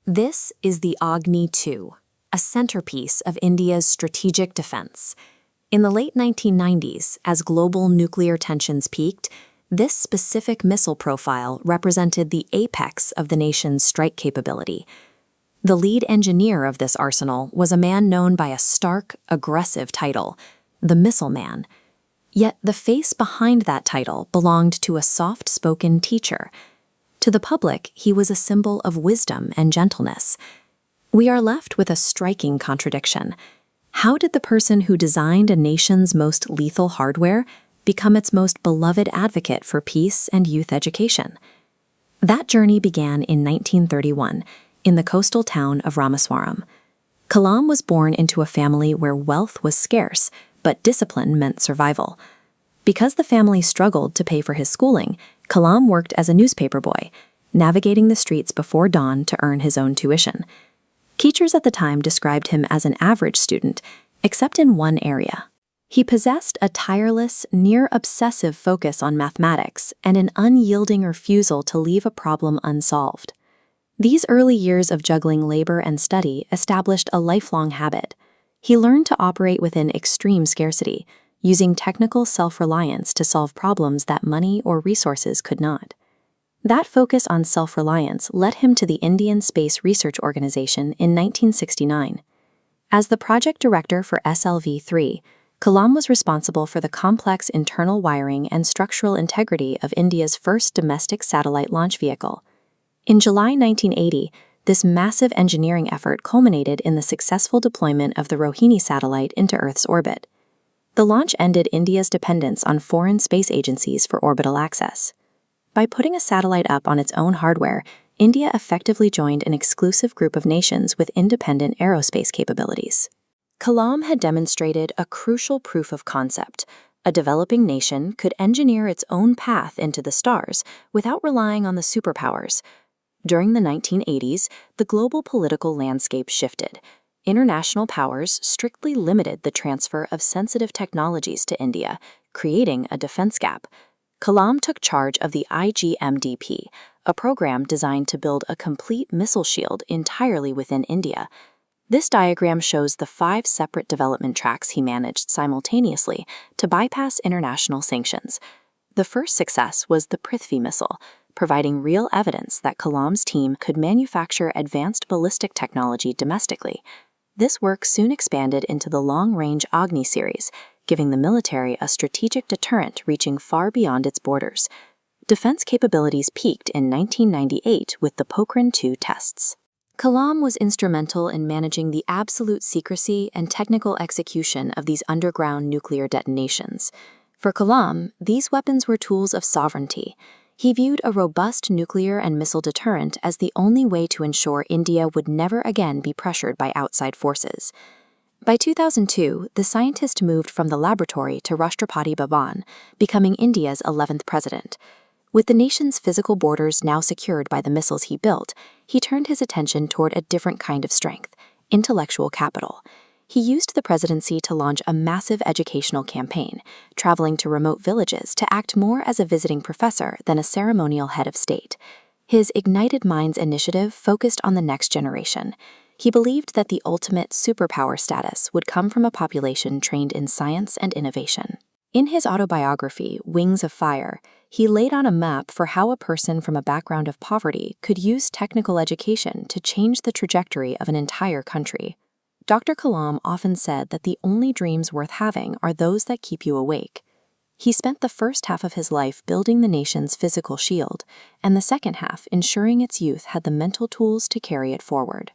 This is the Agni-II, a centerpiece of India's strategic defense. In the late 1990s, as global nuclear tensions peaked, this specific missile profile represented the apex of the nation's strike capability. The lead engineer of this arsenal was a man known by a stark, aggressive title, the Missile Man. Yet the face behind that title belonged to a soft-spoken teacher. To the public, he was a symbol of wisdom and gentleness. We are left with a striking contradiction. How did the person who designed a nation's most lethal hardware become its most beloved advocate for peace and youth education? That journey began in 1931 in the coastal town of Rameswaram. Kalam was born into a family where wealth was scarce, but discipline meant survival. Because the family struggled to pay for his schooling, Kalam worked as a newspaper boy, navigating the streets before dawn to earn his own tuition. Teachers at the time described him as an average student, except in one area. He possessed a tireless, near-obsessive focus on mathematics and an unyielding refusal to leave a problem unsolved. These early years of juggling labor and study established a lifelong habit. He learned to operate within extreme scarcity, using technical self-reliance to solve problems that money or resources could not. That focus on self-reliance led him to the Indian Space Research Organization in 1969. As the project director for SLV-III, Kalam was responsible for the complex internal wiring and structural integrity of India's first domestic satellite launch vehicle. In July 1980, this massive engineering effort culminated in the successful deployment of the Rohini satellite into Earth's orbit. The launch ended India's dependence on foreign space agencies for orbital access. By putting a satellite up on its own hardware, India effectively joined an exclusive group of nations with independent aerospace capabilities. Kalam had demonstrated a crucial proof of concept. A developing nation could engineer its own path into the stars without relying on the superpowers. During the 1980s, the global political landscape shifted. International powers strictly limited the transfer of sensitive technologies to India, creating a defense gap. Kalam took charge of the IGMDP, a program designed to build a complete missile shield entirely within India. This diagram shows the 5 separate development tracks he managed simultaneously to bypass international sanctions. The first success was the Prithvi missile, providing real evidence that Kalam's team could manufacture advanced ballistic technology domestically. This work soon expanded into the long-range Agni series, giving the military a strategic deterrent reaching far beyond its borders. Defense capabilities peaked in 1998 with the Pokhran-II tests. Kalam was instrumental in managing the absolute secrecy and technical execution of these underground nuclear detonations. For Kalam, these weapons were tools of sovereignty. He viewed a robust nuclear and missile deterrent as the only way to ensure India would never again be pressured by outside forces. By 2002, the scientist moved from the laboratory to Rashtrapati Bhavan, becoming India's 11th president. With the nation's physical borders now secured by the missiles he built, he turned his attention toward a different kind of strength, intellectual capital. He used the presidency to launch a massive educational campaign, traveling to remote villages to act more as a visiting professor than a ceremonial head of state. His Ignited Minds initiative focused on the next generation. He believed that the ultimate superpower status would come from a population trained in science and innovation. In his autobiography, Wings of Fire, he laid on a map for how a person from a background of poverty could use technical education to change the trajectory of an entire country. Dr. Kalam often said that the only dreams worth having are those that keep you awake. He spent the first half of his life building the nation's physical shield, and the second half ensuring its youth had the mental tools to carry it forward.